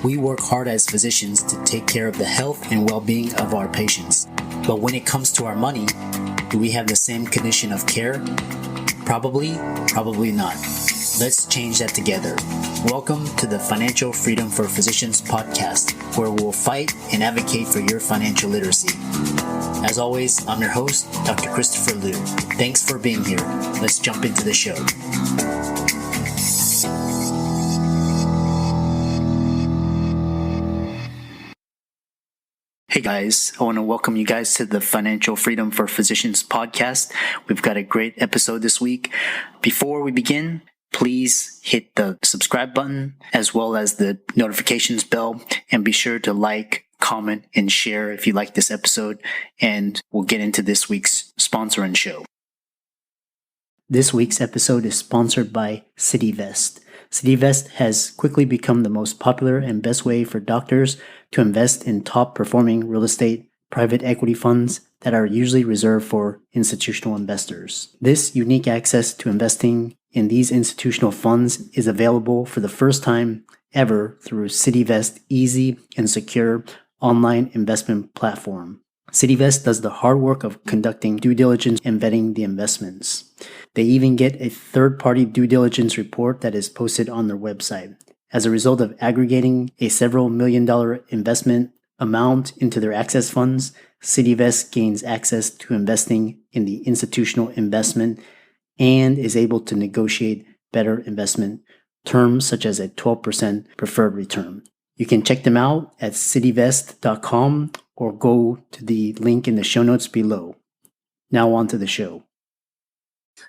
We work hard as physicians to take care of the health and well-being of our patients. But when it comes to our money, do we have the same condition of care? Probably not. Let's change that together. Welcome to the Financial Freedom for Physicians podcast, where we'll fight and advocate for your financial literacy. As always, I'm your host, Dr. Christopher Liu. Thanks for being here. Let's jump into the show. Hey guys, I want to welcome you guys to the Financial Freedom for Physicians podcast. We've got a great episode this week. Before we begin, please hit the subscribe button as well as the notifications bell, and be sure to like, comment, and share if you like this episode. And we'll get into this week's sponsor and show. This week's episode is sponsored by CityVest. CityVest has quickly become the most popular and best way for doctors to invest in top-performing real estate private equity funds that are usually reserved for institutional investors. This unique access to investing in these institutional funds is available for the first time ever through CityVest's easy and secure online investment platform. CityVest does the hard work of conducting due diligence and vetting the investments. They even get a third-party due diligence report that is posted on their website. As a result of aggregating a several million-dollar investment amount into their access funds, CityVest gains access to investing in the institutional investment and is able to negotiate better investment terms such as a 12% preferred return. You can check them out at cityvest.com or go to the link in the show notes below. Now on to the show.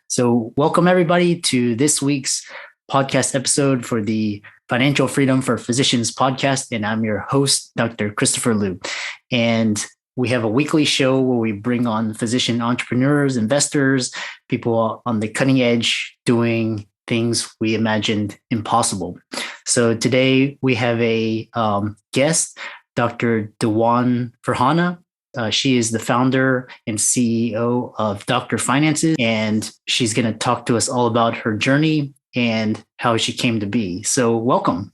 So welcome everybody to this week's podcast episode for the Financial Freedom for Physicians podcast. And I'm your host, Dr. Christopher Liu. And we have a weekly show where we bring on physician entrepreneurs, investors, people on the cutting edge doing things we imagined impossible. So today we have a guest, Dr. Dewan Farhana. She is the founder and CEO of Dr. Finances, and she's going to talk to us all about her journey and how she came to be. So welcome.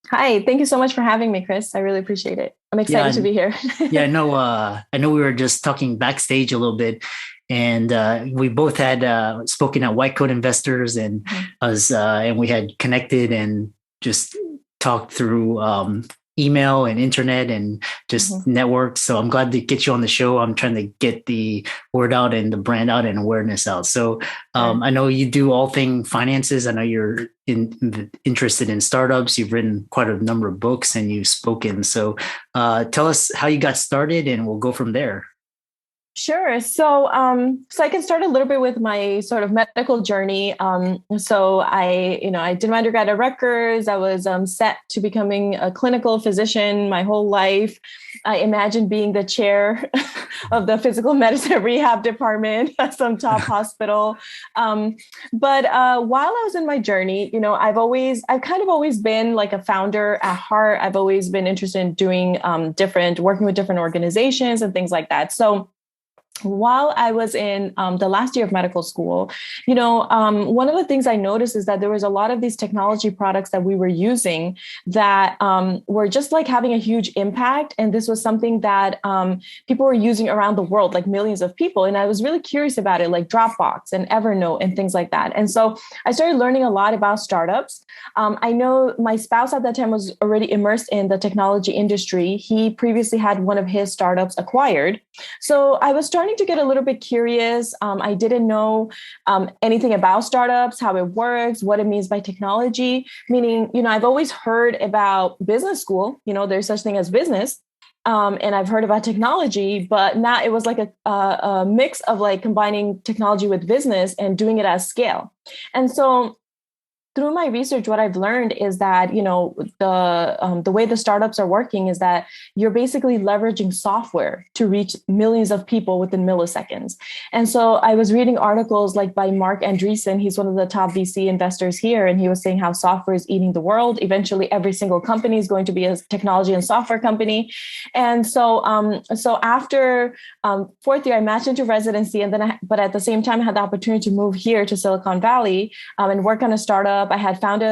Hi, thank you so much for having me, Chris. I really appreciate it. I'm excited to be here. Yeah, I know we were just talking backstage a little bit, and we both had spoken at White Coat Investors, and and we had connected and just talked through email and internet and just networked. So I'm glad to get you on the show. I'm trying to get the word out and the brand out and awareness out. So I know you do all things finances. I know you're interested in startups. You've written quite a number of books and you've spoken. So tell us how you got started and we'll go from there. Sure. So I can start a little bit with my sort of medical journey. So I did my undergrad at Rutgers. I was set to becoming a clinical physician my whole life. I imagined being the chair of the physical medicine rehab department at some top hospital. But while I was in my journey, I've kind of always been like a founder at heart. I've always been interested in doing working with different organizations and things like that. So while I was in the last year of medical school, one of the things I noticed is that there was a lot of these technology products that we were using that were just like having a huge impact. And this was something that people were using around the world, like millions of people. And I was really curious about it, like Dropbox and Evernote and things like that. And so I started learning a lot about startups. I know my spouse at that time was already immersed in the technology industry. He previously had one of his startups acquired. So I was starting to get a little bit curious. I didn't know anything about startups, how it works, what it means by technology. Meaning, I've always heard about business school. There's such thing as business. And I've heard about technology, but now it was like a mix of like combining technology with business and doing it at scale. And so through my research, what I've learned is that, the way the startups are working is that you're basically leveraging software to reach millions of people within milliseconds. And so I was reading articles like by Mark Andreessen. He's one of the top VC investors here. And he was saying how software is eating the world. Eventually, every single company is going to be a technology and software company. And so after fourth year, I matched into residency. And then, but at the same time, I had the opportunity to move here to Silicon Valley and work on a startup startup. I had found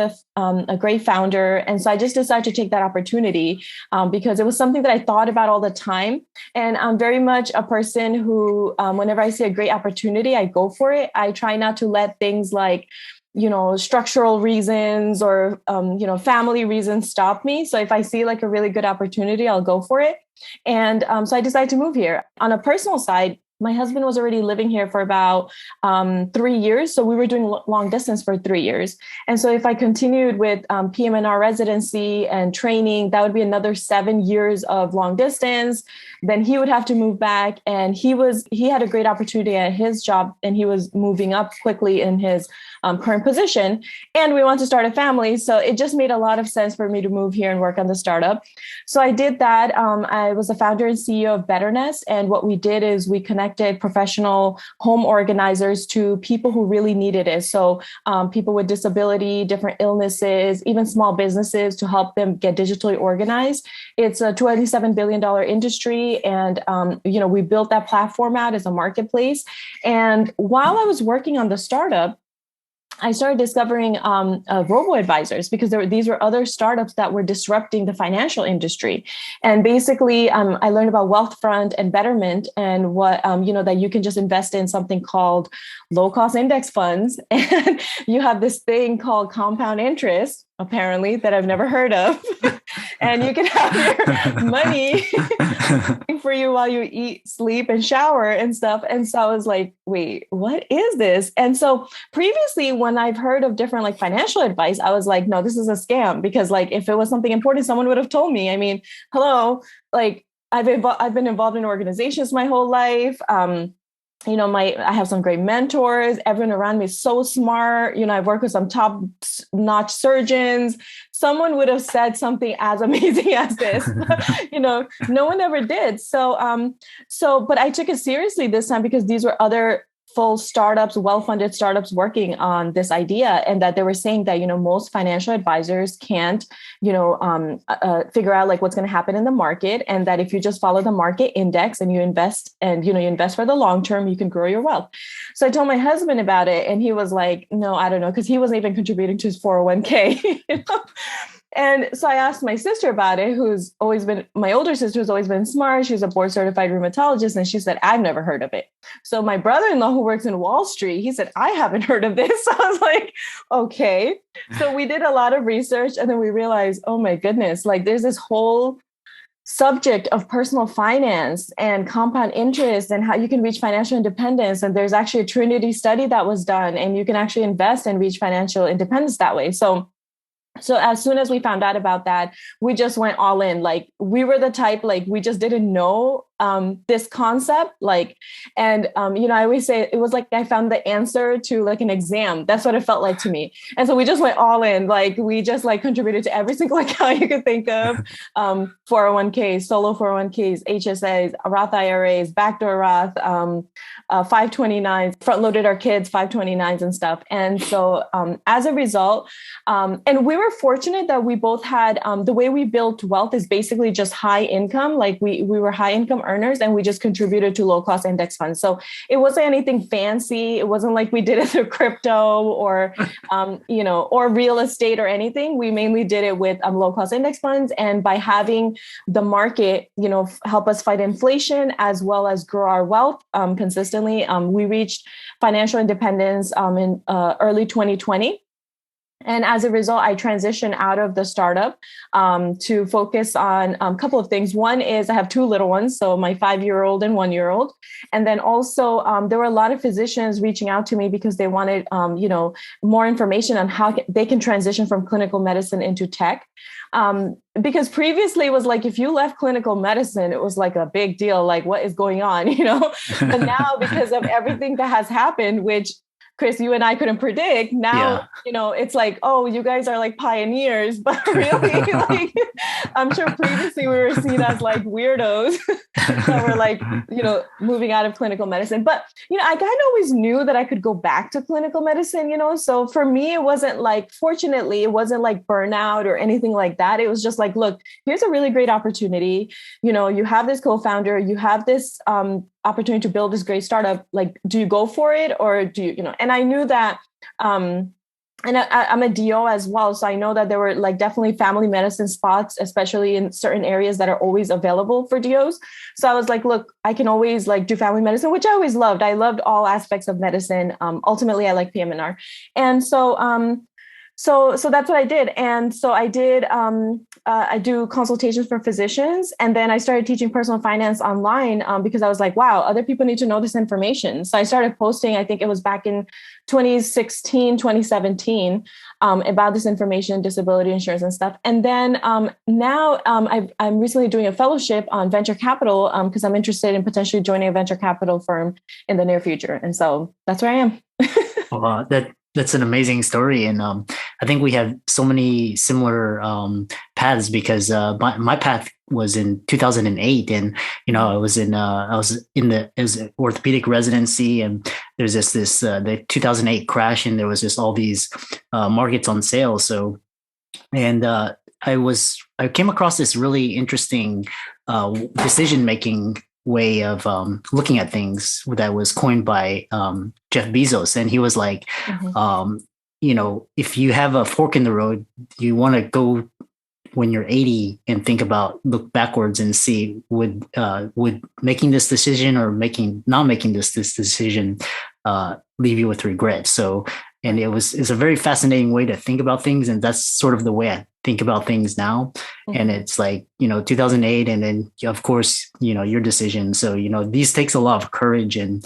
a great founder. And so I just decided to take that opportunity because it was something that I thought about all the time. And I'm very much a person who, whenever I see a great opportunity, I go for it. I try not to let things like, structural reasons or, family reasons stop me. So if I see like a really good opportunity, I'll go for it. And so I decided to move here. On a personal side, my husband was already living here for about 3 years. So we were doing long distance for 3 years. And so if I continued with PM&R residency and training, that would be another 7 years of long distance. Then he would have to move back. And he had a great opportunity at his job, and he was moving up quickly in his current position. And we want to start a family. So it just made a lot of sense for me to move here and work on the startup. So I did that. I was the founder and CEO of Betternest. And what we did is we connected professional home organizers to people who really needed it. So people with disability, different illnesses, even small businesses, to help them get digitally organized. It's a $27 billion industry. And, we built that platform out as a marketplace. And while I was working on the startup, I started discovering robo-advisors because these were other startups that were disrupting the financial industry. And basically, I learned about Wealthfront and Betterment and what, that you can just invest in something called low-cost index funds. And you have this thing called compound interest, apparently, that I've never heard of. And you can have your money for you while you eat, sleep, and shower and stuff. And so I was like, wait, what is this? And so previously, when I've heard of different like financial advice, I was like, no, this is a scam, because like if it was something important, someone would have told me. I mean, hello, like I've been involved in organizations my whole life. I have some great mentors. Everyone around me is so smart. I've worked with some top-notch surgeons. Someone would have said something as amazing as this. No one ever did. But I took it seriously this time because these were other full startups, well-funded startups working on this idea, and that they were saying that, most financial advisors can't, figure out like what's going to happen in the market. And that if you just follow the market index and you invest you invest for the long term, you can grow your wealth. So I told my husband about it, and he was like, no, I don't know. Cause he wasn't even contributing to his 401k. And so I asked my sister about it, my older sister who's always been smart. She's a board certified rheumatologist. And she said, I've never heard of it. So my brother-in-law, who works in Wall Street, he said, I haven't heard of this. So I was like, okay. So we did a lot of research, and then we realized, oh my goodness, like there's this whole subject of personal finance and compound interest and how you can reach financial independence. And there's actually a Trinity study that was done, and you can actually invest and reach financial independence that way. So as soon as we found out about that, we just went all in. Like we were the type, like we just didn't know this concept. I always say it was like I found the answer to like an exam. That's what it felt like to me. And so we just went all in. Like we just like contributed to every single account you could think of. 401ks, solo 401ks, HSAs, Roth IRAs, backdoor Roth, 529s, front loaded our kids, 529s and stuff. And so as a result, and we were fortunate that we both had, the way we built wealth is basically just high income. Like we were high income earners, and we just contributed to low cost index funds. So it wasn't anything fancy. It wasn't like we did it through crypto or, or real estate or anything. We mainly did it with low cost index funds. And by having the market, help us fight inflation as well as grow our wealth consistently, we reached financial independence in early 2020. And as a result, I transitioned out of the startup to focus on a couple of things. One is I have two little ones, so my 5-year-old and 1-year-old. And then also there were a lot of physicians reaching out to me because they wanted, more information on how they can transition from clinical medicine into tech. Because previously it was like, if you left clinical medicine, it was like a big deal, like what is going on, But now because of everything that has happened, which Chris, you and I couldn't predict. Now, it's like, oh, you guys are like pioneers, but really, like, I'm sure previously we were seen as like weirdos that were like, moving out of clinical medicine. But, I kind of always knew that I could go back to clinical medicine, So for me, it wasn't like, fortunately, it wasn't like burnout or anything like that. It was just like, look, here's a really great opportunity. You have this co-founder, you have this, opportunity to build this great startup. Like, do you go for it or do you, and I knew that and I'm a DO as well. So I know that there were like definitely family medicine spots, especially in certain areas that are always available for DOs. So I was like, look, I can always like do family medicine, which I always loved. I loved all aspects of medicine. Ultimately, I like PM&R. And so that's what I did. And so I did, I do consultations for physicians. And then I started teaching personal finance online because I was like, wow, other people need to know this information. So I started posting, I think it was back in 2016, 2017, about this information, disability insurance and stuff. And then now I'm recently doing a fellowship on venture capital because I'm interested in potentially joining a venture capital firm in the near future. And so that's where I am. That's an amazing story, and I think we have so many similar paths because my path was in 2008, and I was in it was an orthopedic residency, and there's this the 2008 crash, and there was just all these markets on sale. So, and I came across this really interesting decision making way of looking at things that was coined by Jeff Bezos. And he was like, if you have a fork in the road, you want to go when you're 80 and look backwards and see would making this decision or not making this decision leave you with regret. So, and it's a very fascinating way to think about things. And that's sort of the way I think about things now. Mm-hmm. And it's like, 2008, and then of course, your decision. So, these takes a lot of courage, and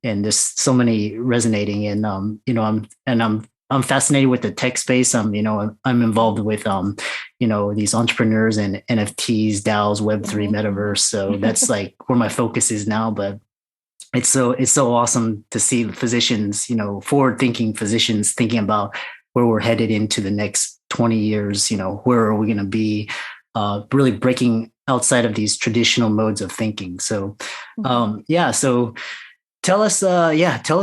there's so many resonating, and, I'm fascinated with the tech space. I'm involved with, these entrepreneurs and NFTs, DAOs, Web3, metaverse. So that's like where my focus is now, but it's so awesome to see physicians, forward-thinking physicians thinking about where we're headed into the next 20 years. Where are we going to be? Really breaking outside of these traditional modes of thinking. So, So tell us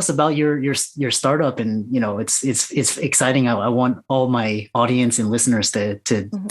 about your startup, and it's exciting. I want all my audience and listeners to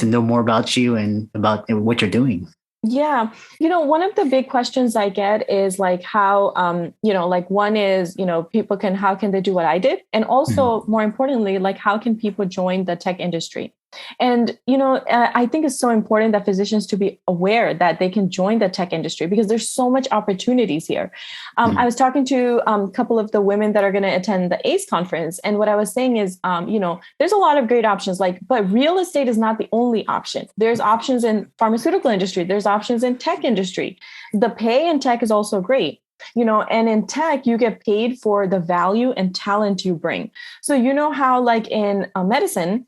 know more about you and about what you're doing. Yeah. One of the big questions I get is like how, one is, how can they do what I did? And also more importantly, like how can people join the tech industry? And, I think it's so important that physicians to be aware that they can join the tech industry because there's so much opportunities here. I was talking to a couple of the women that are going to attend the ACE conference. And what I was saying is, there's a lot of great options, but real estate is not the only option. There's options in pharmaceutical industry. There's options in tech industry. The pay in tech is also great. And in tech, you get paid for the value and talent you bring. So how like in medicine,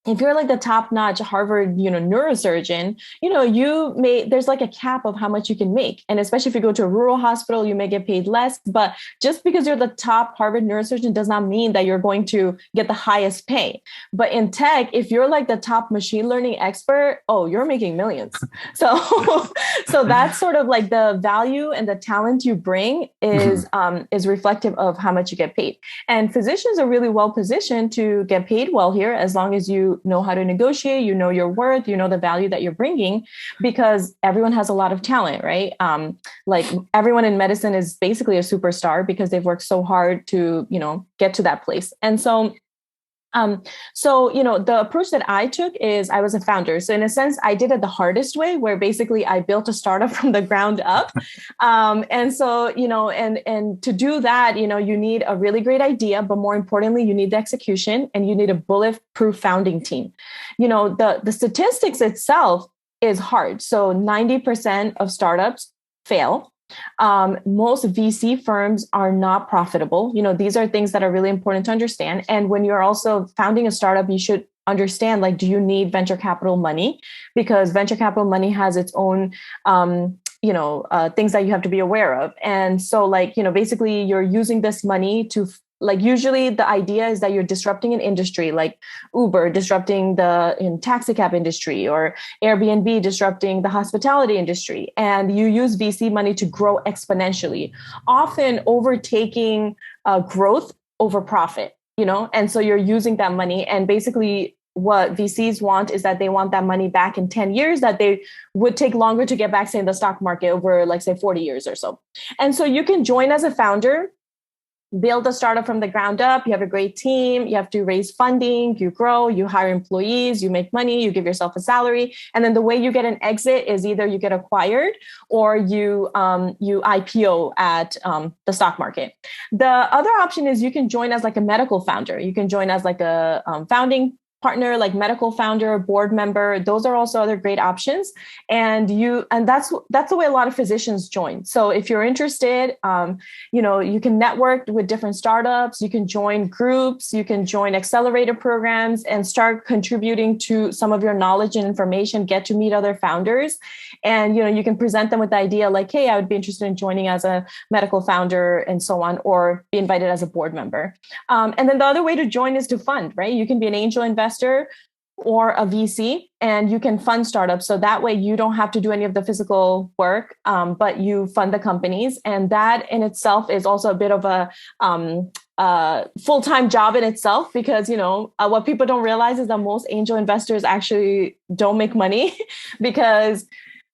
if you're like the top-notch Harvard, neurosurgeon, there's like a cap of how much you can make. And especially if you go to a rural hospital, you may get paid less. But just because you're the top Harvard neurosurgeon does not mean that you're going to get the highest pay. But in tech, if you're like the top machine learning expert, you're making millions. So that's sort of like the value and the talent you bring is reflective of how much you get paid. And physicians are really well positioned to get paid well here as long as you know how to negotiate, your worth, the value that you're bringing, because everyone has a lot of talent, right? Like everyone in medicine is basically a superstar because they've worked so hard to, get to that place. And so the approach that I took is I was a founder. So in a sense, I did it the hardest way, where basically I built a startup from the ground up. And to do that, you need a really great idea, but more importantly, you need the execution and you need a bulletproof founding team. The statistics itself is hard. So 90% of startups fail. Most VC firms are not profitable. These are things that are really important to understand. And when you're also founding a startup, you should understand, like, do you need venture capital money? Because venture capital money has its own, things that you have to be aware of. And so basically you're using this money to usually the idea is that you're disrupting an industry, like Uber disrupting the taxi cab industry, or Airbnb disrupting the hospitality industry. And you use VC money to grow exponentially, often overtaking growth over profit, and so you're using that money. And basically what VCs want is that they want that money back in 10 years that they would take longer to get back, say, in the stock market over, say, 40 years or so. And so you can join as a founder. build a startup from the ground up. You have a great team. You have to raise funding. You grow. You hire employees. You make money. You give yourself a salary. And then the way you get an exit is either you get acquired or you IPO at the stock market. The other option is you can join as like a medical founder. You can join as like a founding partner, like medical founder, board member. Those are also other great options. And that's the way a lot of physicians join. So if you're interested, you can network with different startups, you can join groups, you can join accelerator programs and start contributing to some of your knowledge and information, get to meet other founders. And, you can present them with the idea like, hey, I would be interested in joining as a medical founder and so on, or be invited as a board member. And then the other way to join is to fund, right? You can be an angel investor or a VC, and you can fund startups. So that way you don't have to do any of the physical work, but you fund the companies. And that in itself is also a bit of a full-time job in itself, because, what people don't realize is that most angel investors actually don't make money because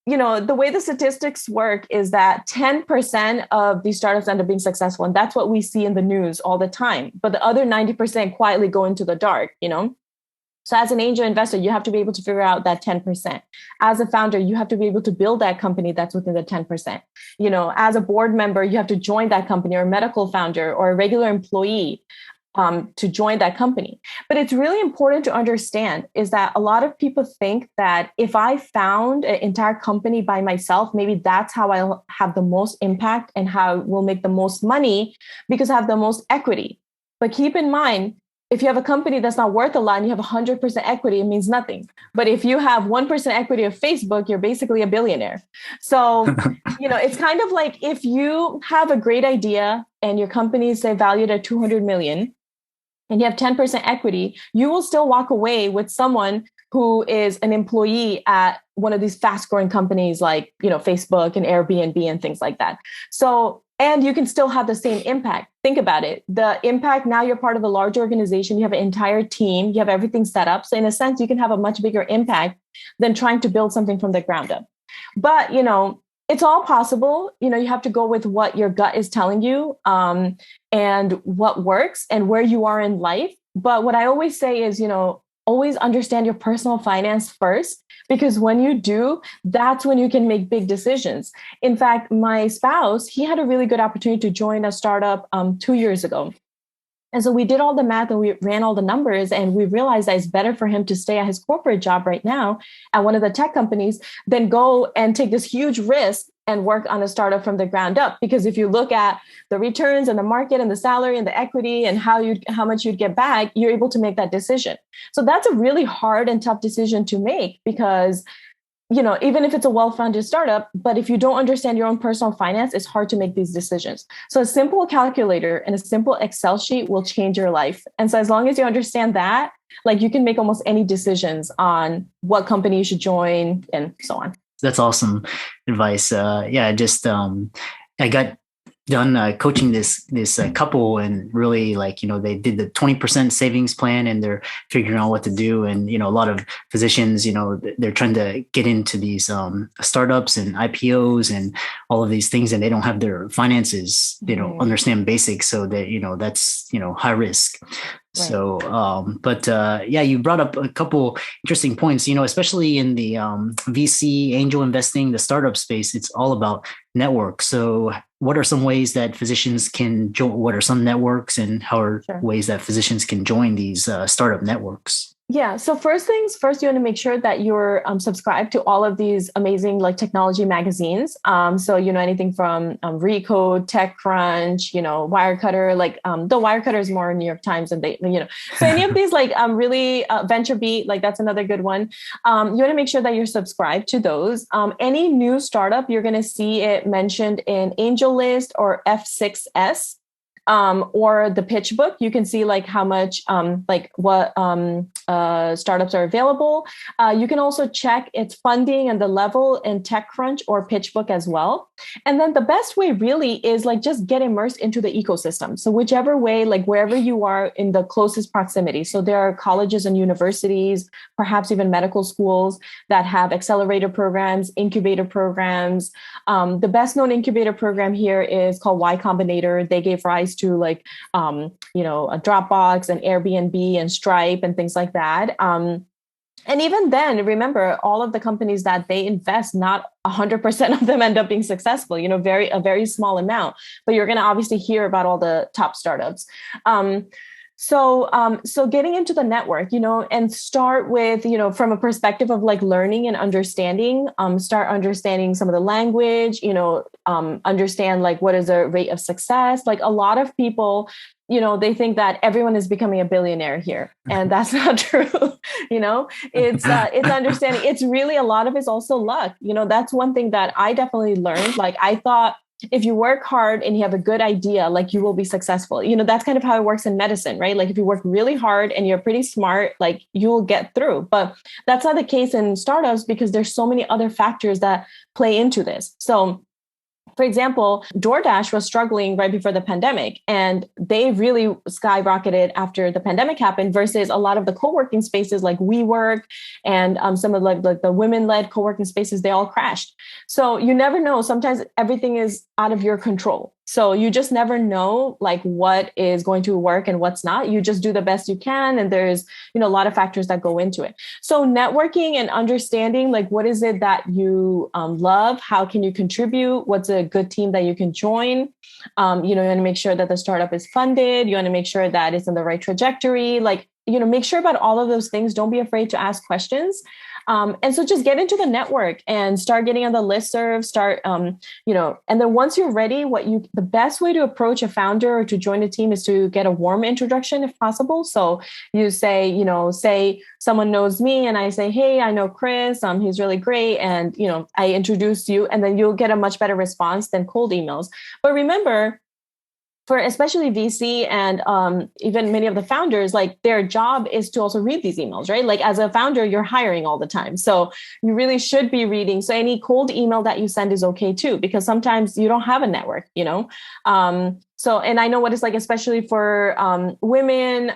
the way the statistics work is that 10% of these startups end up being successful. And that's what we see in the news all the time. But the other 90% quietly go into the dark, So as an angel investor, you have to be able to figure out that 10%. As a founder, you have to be able to build that company that's within the 10%. As a board member, you have to join that company, or a medical founder or a regular employee to join that company. But it's really important to understand is that a lot of people think that if I found an entire company by myself, maybe that's how I'll have the most impact and how we'll make the most money because I have the most equity. But keep in mind, if you have a company that's not worth a lot and you have 100% equity, it means nothing. But if you have 1% equity of Facebook, you're basically a billionaire. So, it's kind of like if you have a great idea and your company is, say, valued at 200 million and you have 10% equity, you will still walk away with someone who is an employee at one of these fast growing companies like, Facebook and Airbnb and things like that. So, and you can still have the same impact. Think about it. The impact, now you're part of a large organization, you have an entire team, you have everything set up. So in a sense, you can have a much bigger impact than trying to build something from the ground up. But, it's all possible. You have to go with what your gut is telling you and what works and where you are in life. But what I always say is, always understand your personal finance first, because when you do, that's when you can make big decisions. In fact, my spouse, he had a really good opportunity to join a startup 2 years ago. And so we did all the math and we ran all the numbers, and we realized that it's better for him to stay at his corporate job right now at one of the tech companies than go and take this huge risk and work on a startup from the ground up. Because if you look at the returns and the market and the salary and the equity and how much you'd get back, you're able to make that decision. So that's a really hard and tough decision to make because, even if it's a well-founded startup, but if you don't understand your own personal finance, it's hard to make these decisions. So a simple calculator and a simple Excel sheet will change your life. And so as long as you understand that, you can make almost any decisions on what company you should join and so on. That's awesome advice. I got done coaching this couple, and really they did the 20% savings plan and they're figuring out what to do. And, a lot of physicians, they're trying to get into these startups and IPOs and all of these things, and they don't have their finances, they don't understand basics. So that, that's, high risk. Right. So, you brought up a couple interesting points, especially in the VC angel investing, the startup space, it's all about network. So what are some ways that physicians can join? What are some networks, and how are ways that physicians can join these startup networks? Yeah. So first things first, you want to make sure that you're subscribed to all of these amazing technology magazines. So, anything from Recode, TechCrunch, Wirecutter, the Wirecutter is more New York Times and so any of these really VentureBeat, that's another good one. You want to make sure that you're subscribed to those. Any new startup, you're going to see it mentioned in Angel List or F6S. Or the pitch book, you can see how much, what startups are available. You can also check its funding and the level in TechCrunch or PitchBook as well. And then the best way really is just get immersed into the ecosystem. So whichever way, wherever you are in the closest proximity. So there are colleges and universities, perhaps even medical schools that have accelerator programs, incubator programs. The best known incubator program here is called Y Combinator. They gave rise to like, a Dropbox and Airbnb and Stripe and things like that. And even then, remember, all of the companies that they invest, not 100% of them end up being successful, a very small amount, but you're going to obviously hear about all the top startups. So getting into the network, and start with, from a perspective of like learning and understanding, start understanding some of the language, understand like what is the rate of success. Like a lot of people, they think that everyone is becoming a billionaire here, and that's not true. It's understanding. It's really, a lot of it's also luck. That's one thing that I definitely learned. Like I thought, if you work hard and you have a good idea, like you will be successful. That's kind of how it works in medicine, right? Like if you work really hard and you're pretty smart, like you'll get through. But that's not the case in startups because there's so many other factors that play into this. So for example, DoorDash was struggling right before the pandemic, and they really skyrocketed after the pandemic happened versus a lot of the co-working spaces like WeWork and some of like the women-led co-working spaces, they all crashed. So you never know. Sometimes everything is out of your control. So you just never know like what is going to work and what's not. You just do the best you can. And there's, a lot of factors that go into it. So networking and understanding, like, what is it that you love? How can you contribute? What's a good team that you can join? You want to make sure that the startup is funded. You want to make sure that it's in the right trajectory. Like, make sure about all of those things. Don't be afraid to ask questions. And so just get into the network and start getting on the listserv, and then once you're ready, the best way to approach a founder or to join a team is to get a warm introduction if possible. So you say, say someone knows me and I say, hey, I know Chris, he's really great. And, I introduce you, and then you'll get a much better response than cold emails. But remember, for especially VC and even many of the founders, like their job is to also read these emails, right? Like as a founder, you're hiring all the time. So you really should be reading. So any cold email that you send is okay too, because sometimes you don't have a network, and I know what it's like, especially for women,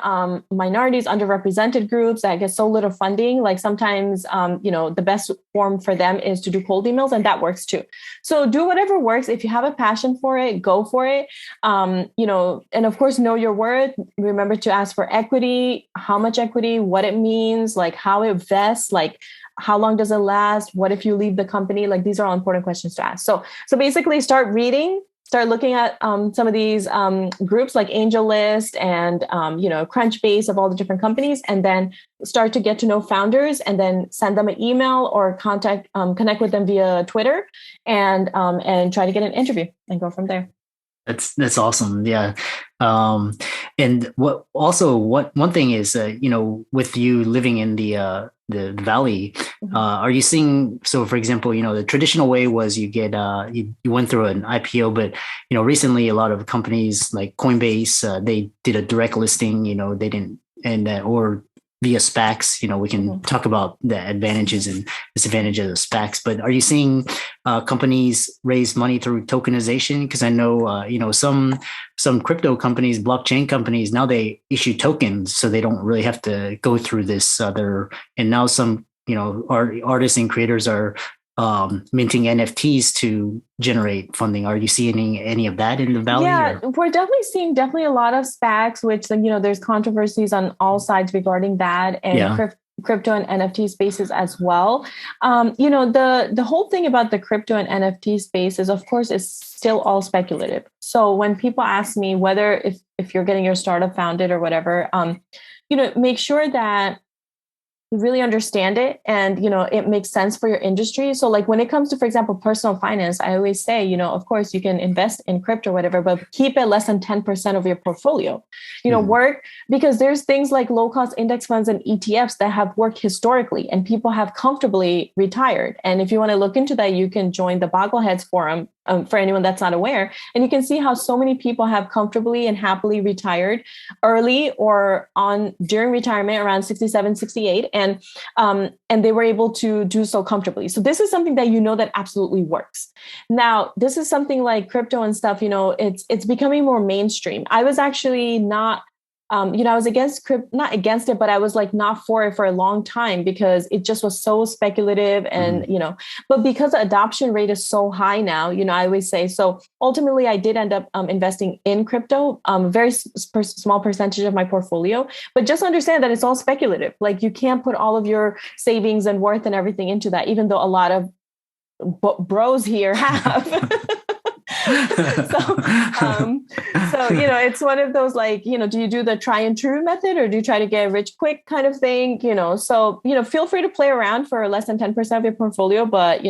minorities, underrepresented groups that get so little funding. Like sometimes, the best form for them is to do cold emails, and that works too. So do whatever works. If you have a passion for it, go for it. And of course, know your worth. Remember to ask for equity, how much equity, what it means, like how it vests, like how long does it last? What if you leave the company? Like these are all important questions to ask. So basically start reading. Start looking at some of these groups like AngelList and, Crunchbase of all the different companies, and then start to get to know founders and then send them an email or connect with them via Twitter and try to get an interview and go from there. That's awesome. Yeah. And one thing is, with you living in the Valley, are you seeing, so for example, the traditional way was you get, you went through an IPO, but, recently a lot of companies like Coinbase, they did a direct listing, they didn't, or via SPACs, we can talk about the advantages and disadvantages of SPACs, but are you seeing companies raise money through tokenization? Because I know, some crypto companies, blockchain companies, now they issue tokens, so they don't really have to go through this other, and now some, artists and creators are minting NFTs to generate funding. Are you seeing any of that in the Valley? Yeah, we're definitely seeing a lot of SPACs, which, there's controversies on all sides regarding that, and crypto and NFT spaces as well. The whole thing about the crypto and NFT space is, of course, is still all speculative. So when people ask me whether if you're getting your startup founded or whatever, make sure that you really understand it and, it makes sense for your industry. So like when it comes to, for example, personal finance, I always say, of course you can invest in crypto or whatever, but keep it less than 10% of your portfolio, work, because there's things like low cost index funds and ETFs that have worked historically and people have comfortably retired. And if you want to look into that, you can join the Boggleheads forum. For anyone that's not aware, and you can see how so many people have comfortably and happily retired early or during retirement around 67, 68, and they were able to do so comfortably. So this is something that that absolutely works. Now, this is something like crypto and stuff. It's becoming more mainstream. I was actually not I was not against it, but I was like not for it for a long time because it just was so speculative and, but because the adoption rate is so high now, I always say, so ultimately I did end up investing in crypto, very small percentage of my portfolio, but just understand that it's all speculative. Like you can't put all of your savings and worth and everything into that, even though a lot of bros here have. It's one of those like, do you do the try and true method or do you try to get rich quick kind of thing? Feel free to play around for less than 10% of your portfolio, but,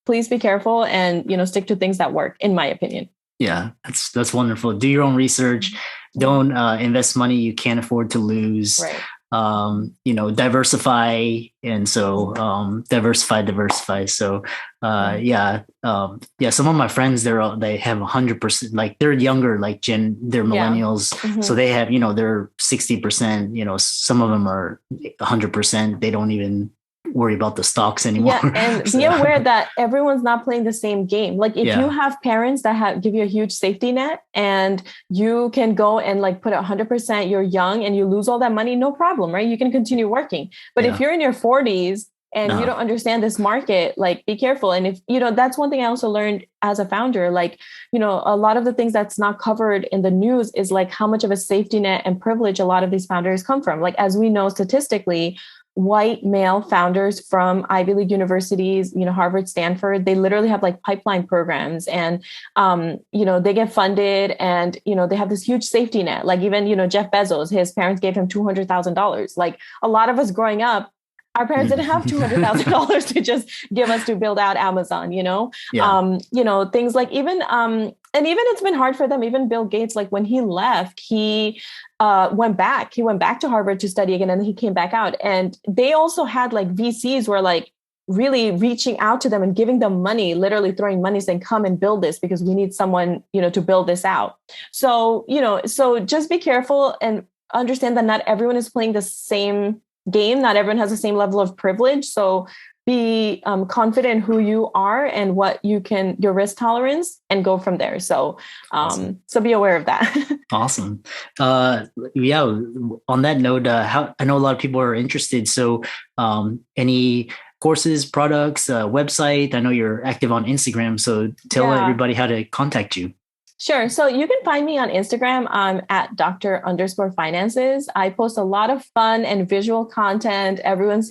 please be careful and, stick to things that work, in my opinion. Yeah, that's wonderful. Do your own research. Don't invest money you can't afford to lose. Right. Diversify. And so diversify. So some of my friends, they have 100%, like they're younger, like they're millennials. Yeah. Mm-hmm. So they have, they're 60%, some of them are 100%. They don't even worry about the stocks anymore. Yeah, and be aware that everyone's not playing the same game. Like if you have parents that give you a huge safety net and you can go and like put 100%, you're young and you lose all that money, no problem, right? You can continue working. But if you're in your 40s and you don't understand this market, like be careful. And if, that's one thing I also learned as a founder, like, a lot of the things that's not covered in the news is like how much of a safety net and privilege a lot of these founders come from. Like, as we know, statistically, white male founders from Ivy League universities, Harvard, Stanford, they literally have like pipeline programs and, they get funded and, they have this huge safety net. Like even, Jeff Bezos, his parents gave him $200,000. Like a lot of us growing up, our parents didn't have $200,000 to just give us to build out Amazon, things like even, and even it's been hard for them. Even Bill Gates, like when he left, he went back to Harvard to study again, and he came back out. And they also had like VCs were like really reaching out to them and giving them money, literally throwing money saying, come and build this because we need someone, to build this out. So, so just be careful and understand that not everyone is playing the same game. Not everyone has the same level of privilege. So be confident in who you are and what you can, your risk tolerance, and go from there. So, awesome. So be aware of that. Awesome. On that note, I know a lot of people are interested. So, any courses, products, website? I know you're active on Instagram. So tell everybody how to contact you. Sure. So you can find me on Instagram. I'm at Dr._finances. I post a lot of fun and visual content. Everyone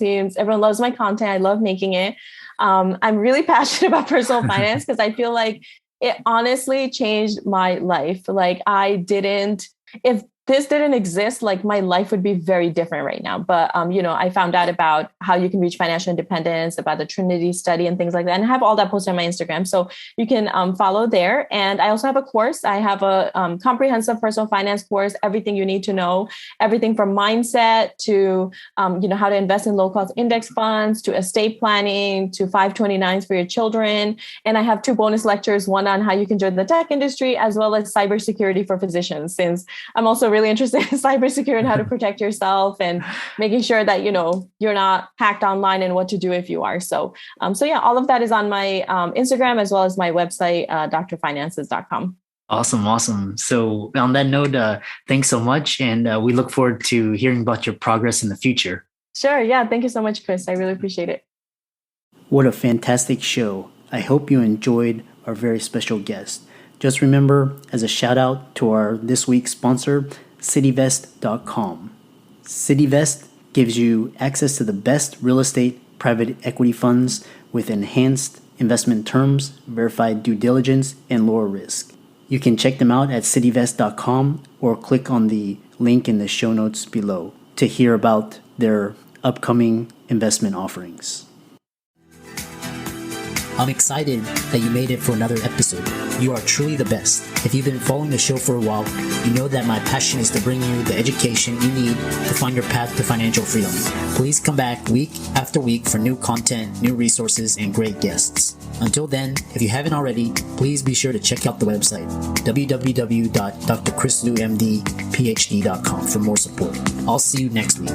loves my content. I love making it. I'm really passionate about personal finance because I feel like it honestly changed my life. Like if this didn't exist, like my life would be very different right now. But, I found out about how you can reach financial independence, about the Trinity study and things like that. And I have all that posted on my Instagram. So you can follow there. And I also have a course. I have a comprehensive personal finance course, everything you need to know, everything from mindset to, how to invest in low cost index funds, to estate planning, to 529s for your children. And I have 2 bonus lectures, one on how you can join the tech industry, as well as cybersecurity for physicians, since I'm also really interested in cybersecurity and how to protect yourself and making sure that, you're not hacked online and what to do if you are. So, all of that is on my Instagram, as well as my website, drfinances.com. Awesome. So on that note, thanks so much. And we look forward to hearing about your progress in the future. Sure. Yeah. Thank you so much, Chris. I really appreciate it. What a fantastic show. I hope you enjoyed our very special guest. Just remember, as a shout out to our this week's sponsor, CitiVest.com. CitiVest gives you access to the best real estate private equity funds with enhanced investment terms, verified due diligence, and lower risk. You can check them out at CitiVest.com or click on the link in the show notes below to hear about their upcoming investment offerings. I'm excited that you made it for another episode. You are truly the best. If you've been following the show for a while, you know that my passion is to bring you the education you need to find your path to financial freedom. Please come back week after week for new content, new resources, and great guests. Until then, if you haven't already, please be sure to check out the website, www.drchrislumdphd.com for more support. I'll see you next week.